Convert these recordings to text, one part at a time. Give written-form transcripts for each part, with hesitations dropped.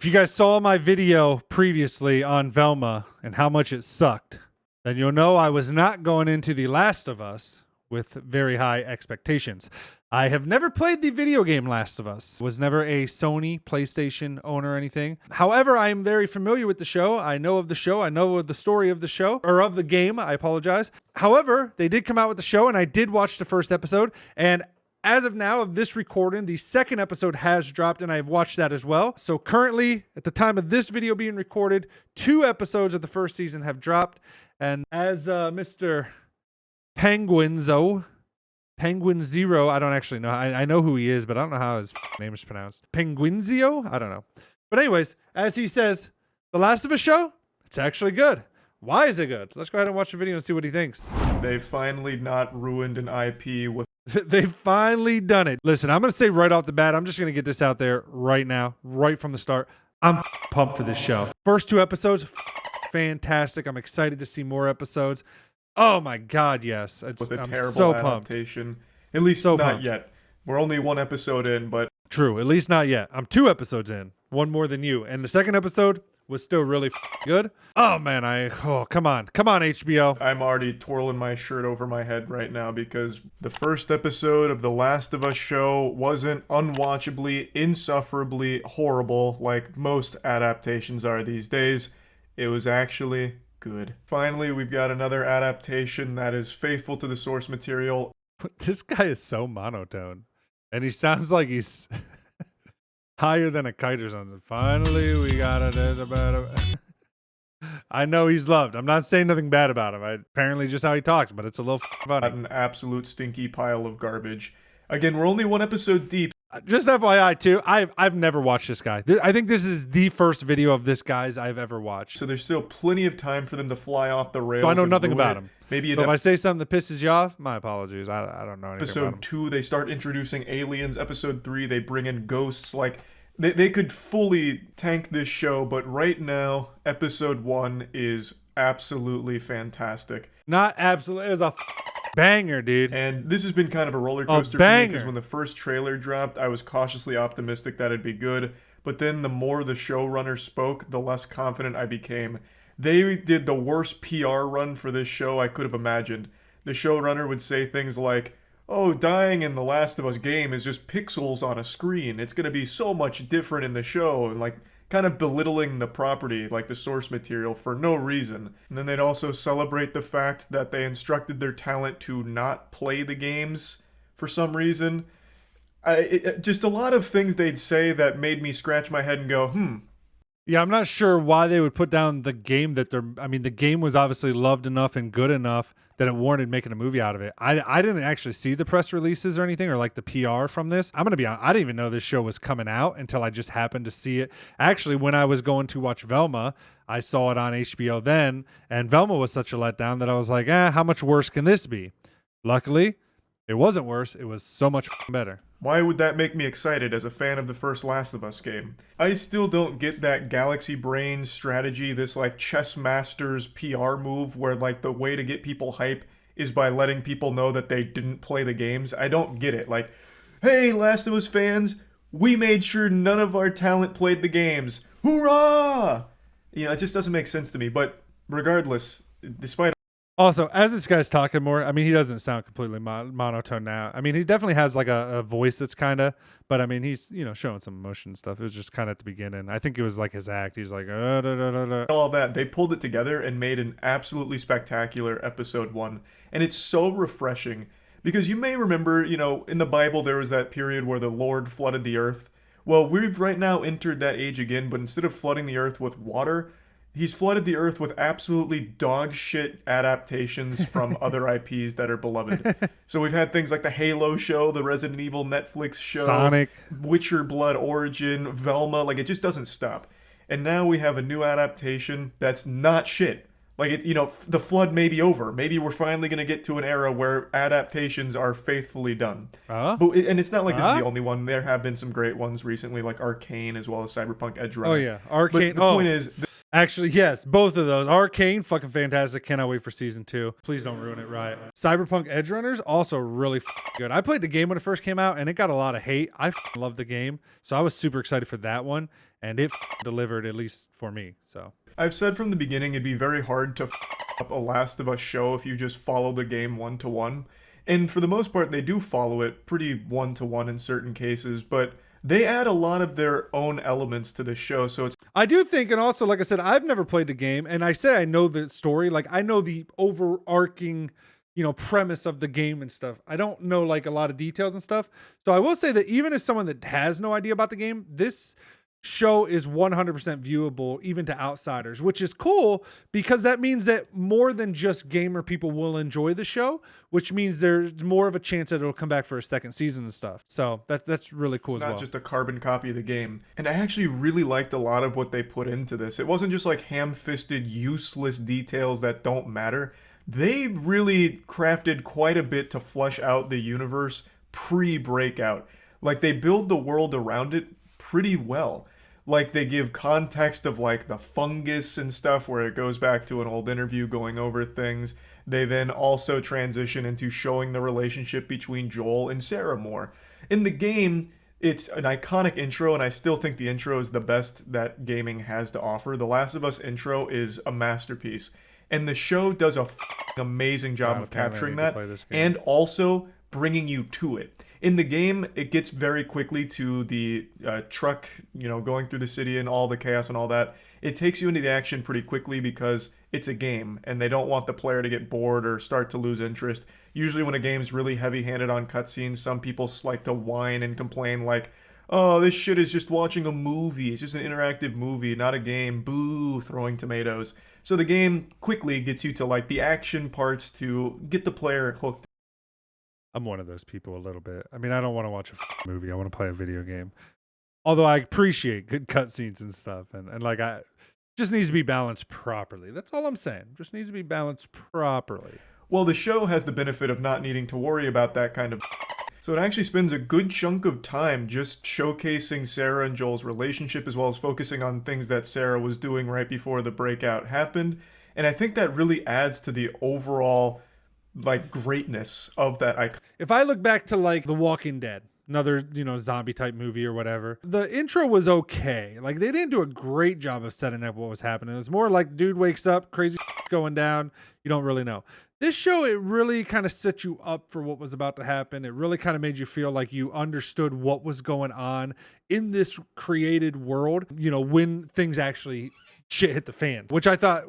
If you guys saw my video previously on Velma and how much it sucked, then you'll know I was not going into The Last of Us with very high expectations. I have never played the video game Last of Us. Was never a Sony PlayStation owner or anything. However, I am very familiar with the show. I know of the show. I know of the story of the show, or of the game. I apologize. However, they did come out with the show, and I did watch the first episode. And as of now, of this recording, the second episode has dropped, and I've watched that as well. So currently, at the time of this video being recorded, 2 episodes of the first season have dropped. And as Mr. Penguin Zero, I don't actually know. I know who he is, but I don't know how his name is pronounced. Penguinzio? I don't know. But anyways, as he says, The Last of Us show, it's actually good. Why is it good? Let's go ahead and watch the video and see what he thinks. They've finally not ruined an IP with... They've finally done it. Listen, I'm going to say right off the bat, I'm just going to get this out there right now, right from the start. I'm pumped for this show. First 2 episodes, fantastic. I'm excited to see more episodes. Oh my God, yes. with a I'm terrible so pumped. adaptation. At least So not pumped. yet. We're only 1 episode in, but... True, at least not yet. I'm 2 episodes in, 1 more than you. And the second episode was still really good. Oh man, come on, HBO. I'm already twirling my shirt over my head right now because the first episode of The Last of Us show wasn't unwatchably, insufferably horrible like most adaptations are these days. It was actually good. Finally, we've got another adaptation that is faithful to the source material. This guy is so monotone. And he sounds like he's higher than a kite or something. Finally, we got it. I know he's loved. I'm not saying nothing bad about him. Apparently just how he talks, but it's a little funny. An absolute stinky pile of garbage. Again, we're only 1 episode deep. Just FYI too, I've never watched this guy. I think this is the first video of this guy's I've ever watched. So there's still plenty of time for them to fly off the rails. So I know and nothing ruin about it. him. Maybe So if I say something that pisses you off, my apologies. I don't know anything about him. Episode 2, they start introducing aliens. Episode 3, they bring in ghosts. Like, they could fully tank this show, but right now, episode 1 is absolutely fantastic. Not absolutely. It was a banger, dude. And this has been kind of a roller coaster for me because when the first trailer dropped, I was cautiously optimistic that it'd be good. But then the more the showrunner spoke, the less confident I became. They did the worst PR run for this show I could have imagined. The showrunner would say things like, "Oh, dying in the Last of Us game is just pixels on a screen. It's going to be so much different in the show," and like kind of belittling the property, like the source material, for no reason. And then they'd also celebrate the fact that they instructed their talent to not play the games for some reason. Just a lot of things they'd say that made me scratch my head and go, Yeah, I'm not sure why they would put down the game that the game was obviously loved enough and good enough that it warranted making a movie out of it. I didn't actually see the press releases or anything or like the PR from this. I'm going to be honest, I didn't even know this show was coming out until I just happened to see it. Actually, when I was going to watch Velma, I saw it on HBO then, and Velma was such a letdown that I was like, how much worse can this be? Luckily, it wasn't worse. It was so much better. why would that make me excited as a fan of the first Last of Us game? I still don't get that Galaxy Brain strategy, this like chess master's PR move where like the way to get people hype is by letting people know that they didn't play the games. I don't get it. Like, hey, Last of Us fans, we made sure none of our talent played the games. Hoorah! You know, it just doesn't make sense to me. But regardless, despite... Also, as this guy's talking more, I mean, he doesn't sound completely monotone now. I mean, he definitely has like a voice that's kind of, but I mean, he's, showing some emotion stuff. It was just kind of at the beginning. I think it was like his act. He's like, all that, they pulled it together and made an absolutely spectacular episode 1. And it's so refreshing because you may remember, in the Bible, there was that period where the Lord flooded the earth. Well, we've right now entered that age again, but instead of flooding the earth with water, he's flooded the earth with absolutely dog shit adaptations from other IPs that are beloved. So we've had things like the Halo show, the Resident Evil Netflix show, Sonic, Witcher Blood Origin, Velma, like it just doesn't stop. And now we have a new adaptation that's not shit. Like, the flood may be over. Maybe we're finally going to get to an era where adaptations are faithfully done. And it's not like this is the only one. There have been some great ones recently, like Arcane as well as Cyberpunk Edge Runner. Oh, yeah. Arcane. But the point is... Actually, yes, both of those. Arcane, fucking fantastic. Cannot wait for season 2. Please don't ruin it, Riot. Cyberpunk Edge Runners, also really good. I played the game when it first came out, and it got a lot of hate. I love the game, so I was super excited for that one, and it delivered, at least for me. So I've said from the beginning it'd be very hard to up a Last of Us show if you just follow the game one-to-one. And for the most part, they do follow it pretty one-to-one in certain cases, but they add a lot of their own elements to the show, so it's... I do think, and also, like I said, I've never played the game, and I say I know the story. Like, I know the overarching, premise of the game and stuff. I don't know, like, a lot of details and stuff. So I will say that even as someone that has no idea about the game, this show is 100% viewable even to outsiders, which is cool because that means that more than just gamer people will enjoy the show, which means there's more of a chance that it'll come back for a second season and stuff. So that's really cool as well. It's not just a carbon copy of the game. And I actually really liked a lot of what they put into this. It wasn't just like ham-fisted, useless details that don't matter. They really crafted quite a bit to flesh out the universe pre-breakout. Like, they build the world around it pretty well. Like, they give context of like the fungus and stuff where it goes back to an old interview going over things. They then also transition into showing the relationship between Joel and Sarah more. In the game, it's an iconic intro, and I still think the intro is the best that gaming has to offer. The Last of Us intro is a masterpiece, and the show does a amazing job of capturing that and also bringing you to it. In the game, it gets very quickly to the truck, going through the city and all the chaos and all that. It takes you into the action pretty quickly because it's a game, and they don't want the player to get bored or start to lose interest. Usually when a game's really heavy-handed on cutscenes, some people like to whine and complain like, oh, this shit is just watching a movie. It's just an interactive movie, not a game. Boo, throwing tomatoes. So the game quickly gets you to like the action parts to get the player hooked. I'm one of those people a little bit. I mean, I don't want to watch a movie. I want to play a video game. Although I appreciate good cutscenes and stuff. And like, just needs to be balanced properly. That's all I'm saying. Just needs to be balanced properly. Well, the show has the benefit of not needing to worry about that kind of... So it actually spends a good chunk of time just showcasing Sarah and Joel's relationship, as well as focusing on things that Sarah was doing right before the breakout happened. And I think that really adds to the overall like greatness of that icon. If I look back to like The Walking Dead, another zombie type movie or whatever, the intro was okay. Like, they didn't do a great job of setting up what was happening. It was more like dude wakes up, crazy going down, you don't really know. This show, it really kind of set you up for what was about to happen. It really kind of made you feel like you understood what was going on in this created world, when things actually shit hit the fan, which I thought,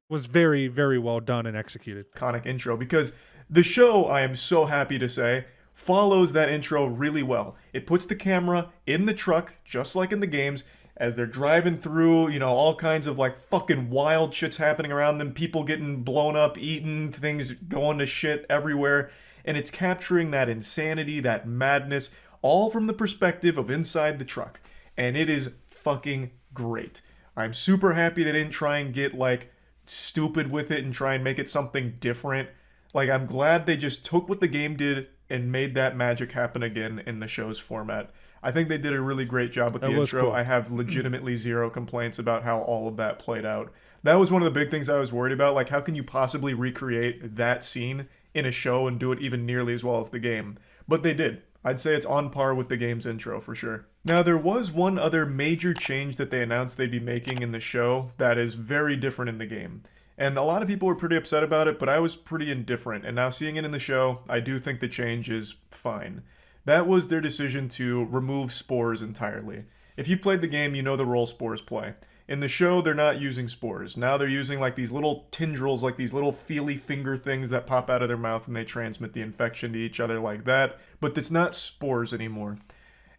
was very, very well done and executed. Iconic intro, because the show, I am so happy to say, follows that intro really well. It puts the camera in the truck, just like in the games, as they're driving through, all kinds of like fucking wild shit's happening around them, people getting blown up, eaten, things going to shit everywhere, and it's capturing that insanity, that madness, all from the perspective of inside the truck, and it is fucking great. I'm super happy they didn't try and get like stupid with it and try and make it something different. Like, I'm glad they just took what the game did and made that magic happen again in the show's format. I think they did a really great job with the intro. Cool. I have legitimately zero complaints about how all of that played out. That was one of the big things I was worried about. Like, how can you possibly recreate that scene in a show and do it even nearly as well as the game? But they did. I'd say it's on par with the game's intro for sure. Now, there was one other major change that they announced they'd be making in the show that is very different in the game. And a lot of people were pretty upset about it, but I was pretty indifferent. And now seeing it in the show, I do think the change is fine. That was their decision to remove spores entirely. If you played the game, you know the role spores play. In the show, they're not using spores. Now they're using like these little tendrils, like these little feely finger things that pop out of their mouth and they transmit the infection to each other like that. But it's not spores anymore.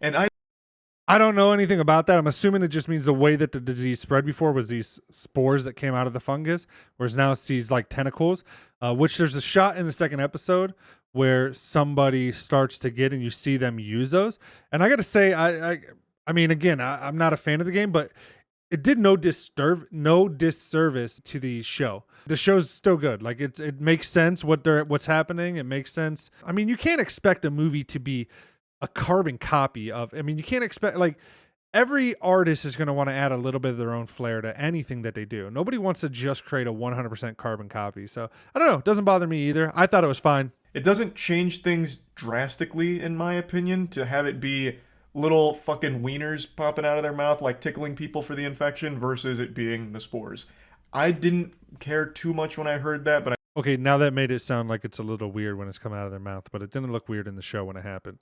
And I don't know anything about that. I'm assuming it just means the way that the disease spread before was these spores that came out of the fungus, whereas now it's these like tentacles, which there's a shot in the second episode where somebody starts to get and you see them use those. And I got to say, I mean, again, I'm not a fan of the game, but it did no disservice to the show. The show's still good. Like, it makes sense what's happening. It makes sense. I mean, you can't expect a movie to be a carbon copy of. I mean, you can't expect, like, every artist is going to want to add a little bit of their own flair to anything that they do. Nobody wants to just create a 100% carbon copy. So I don't know. It doesn't bother me either. I thought it was fine. It doesn't change things drastically, in my opinion, to have it be little fucking wieners popping out of their mouth, like tickling people for the infection, versus it being the spores. I didn't care too much when I heard that, but okay, now that made it sound like it's a little weird when it's coming out of their mouth, but it didn't look weird in the show when it happened.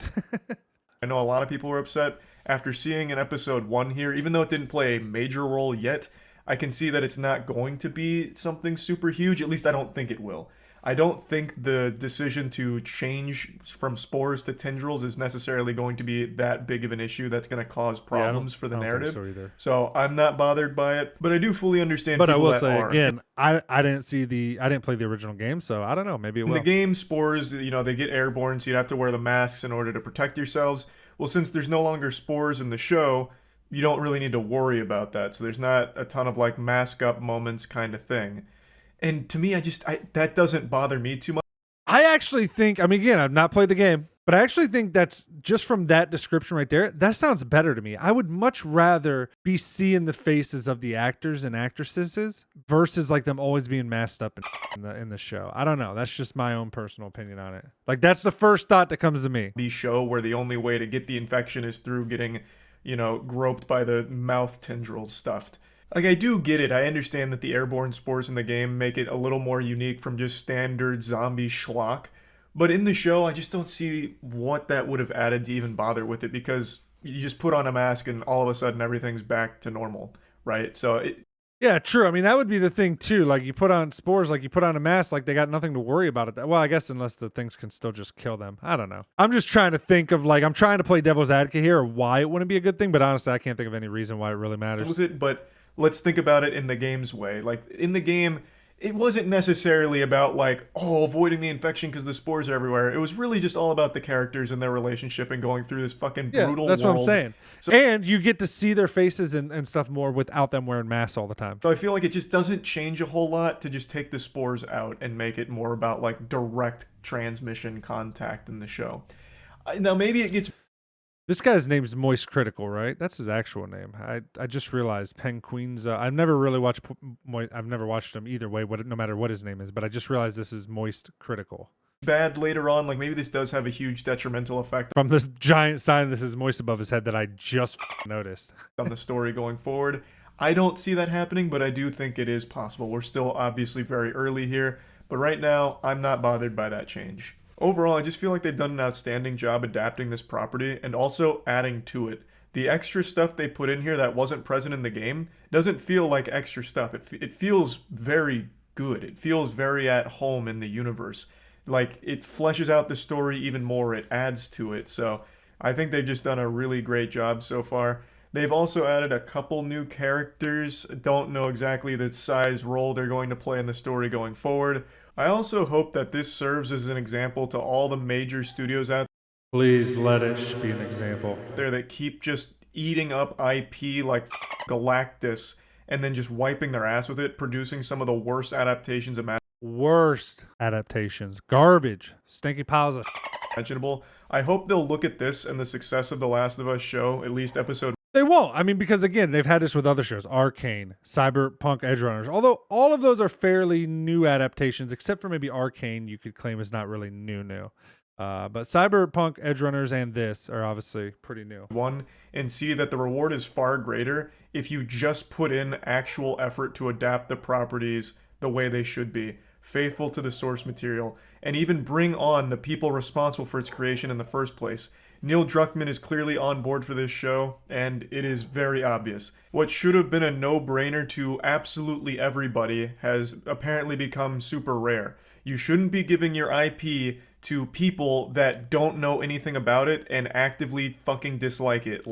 I know a lot of people were upset after seeing in episode 1 here, even though it didn't play a major role yet. I can see that it's not going to be something super huge. At least I don't think it will. I don't think the decision to change from spores to tendrils is necessarily going to be that big of an issue that's going to cause problems for the narrative. So I'm not bothered by it, but I do fully understand. But I will say again, I didn't play the original game, so I don't know. Maybe it will. In the game, spores, they get airborne, so you'd have to wear the masks in order to protect yourselves. Well, since there's no longer spores in the show, you don't really need to worry about that. So there's not a ton of like mask up moments kind of thing. And to me, that doesn't bother me too much. I actually think, again, I've not played the game, but I actually think that's just from that description right there, that sounds better to me. I would much rather be seeing the faces of the actors and actresses versus like them always being masked up in the show. I don't know. That's just my own personal opinion on it. Like that's the first thought that comes to me. The show where the only way to get the infection is through getting, groped by the mouth tendrils stuffed. Like, I do get it. I understand that the airborne spores in the game make it a little more unique from just standard zombie schlock. But in the show, I just don't see what that would have added to even bother with it, because you just put on a mask and all of a sudden everything's back to normal, right? Yeah, true. That would be the thing too. Like you put on spores, like you put on a mask, like they got nothing to worry about it. Well, I guess unless the things can still just kill them. I don't know. I'm just trying to think of I'm trying to play devil's advocate here, or why it wouldn't be a good thing. But honestly, I can't think of any reason why it really matters. With it, but let's think about it in the game's way. Like in the game, it wasn't necessarily about avoiding the infection because the spores are everywhere. It was really just all about the characters and their relationship and going through this fucking brutal that's world. What I'm saying. And you get to see their faces and stuff more without them wearing masks all the time. So I feel like it just doesn't change a whole lot to just take the spores out and make it more about direct transmission contact in the show. Now maybe it gets... This guy's name's Moist Critical, right? That's his actual name. I just realized Penguins. I've never really watched. I've never watched him either way. No matter what his name is, but I just realized this is Moist Critical. Bad later on, maybe this does have a huge detrimental effect from this giant sign that says Moist above his head that I just noticed on the story going forward. I don't see that happening, but I do think it is possible. We're still obviously very early here, but right now I'm not bothered by that change. Overall, I just feel like they've done an outstanding job adapting this property and also adding to it. The extra stuff they put in here that wasn't present in the game doesn't feel like extra stuff. It feels very good. It feels very at home in the universe. It fleshes out the story even more. It adds to it. So I think they've just done a really great job so far. They've also added a couple new characters. Don't know exactly the size role they're going to play in the story going forward. I also hope that this serves as an example to all the major studios out there. Please let it be an example. There that keep just eating up IP like Galactus and then just wiping their ass with it, producing some of the worst adaptations of worst adaptations. Garbage. Stinky piles of imaginable. I hope they'll look at this and the success of The Last of Us show, at least episode. They won't. Because again, they've had this with other shows. Arcane, Cyberpunk Edgerunners. Although all of those are fairly new adaptations, except for maybe Arcane, you could claim is not really new. But Cyberpunk Edgerunners and this are obviously pretty new. And see that the reward is far greater if you just put in actual effort to adapt the properties the way they should be, faithful to the source material, and even bring on the people responsible for its creation in the first place. Neil Druckmann is clearly on board for this show, and it is very obvious. What should have been a no-brainer to absolutely everybody has apparently become super rare. You shouldn't be giving your IP to people that don't know anything about it and actively fucking dislike it.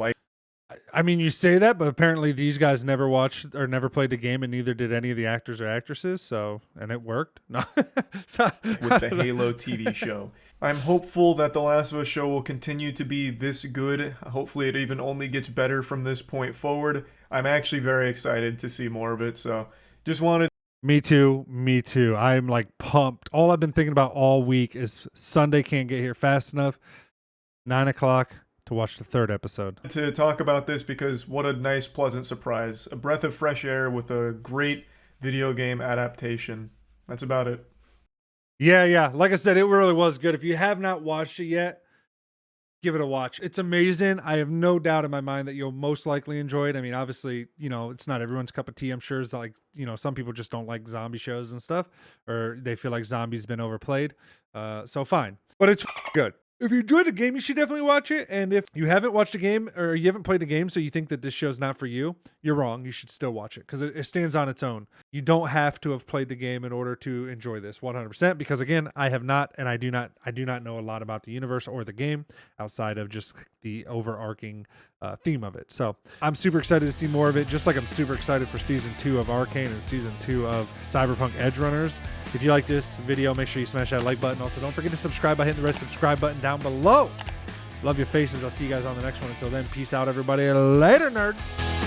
You say that, but apparently these guys never watched or never played the game, and neither did any of the actors or actresses. And it worked. No, with the Halo TV show. I'm hopeful that The Last of Us show will continue to be this good. Hopefully it even only gets better from this point forward. I'm actually very excited to see more of it. So just wanted. Me too. I'm pumped. All I've been thinking about all week is Sunday can't get here fast enough. 9 o'clock to watch the 3rd episode. To talk about this because what a nice, pleasant surprise. A breath of fresh air with a great video game adaptation. That's about it. Yeah. Like I said, it really was good. If you have not watched it yet, give it a watch. It's amazing. I have no doubt in my mind that you'll most likely enjoy it. I mean, obviously, it's not everyone's cup of tea. I'm sure it's like, some people just don't like zombie shows and stuff, or they feel like zombies been overplayed. So fine, but it's good. If you enjoyed the game, you should definitely watch it. And if you haven't watched a game or you haven't played the game, so you think that this show's not for you, you're wrong. You should still watch it because it stands on its own. You don't have to have played the game in order to enjoy this 100%. Because again, I have not, and I do not know a lot about the universe or the game outside of just the overarching theme of it. So I'm super excited to see more of it. Just like I'm super excited for season 2 of Arcane and season 2 of Cyberpunk Edge Runners. If you like this video, make sure you smash that like button. Also, don't forget to subscribe by hitting the red subscribe button down below. Love your faces. I'll see you guys on the next one. Until then, peace out, everybody. Later, nerds.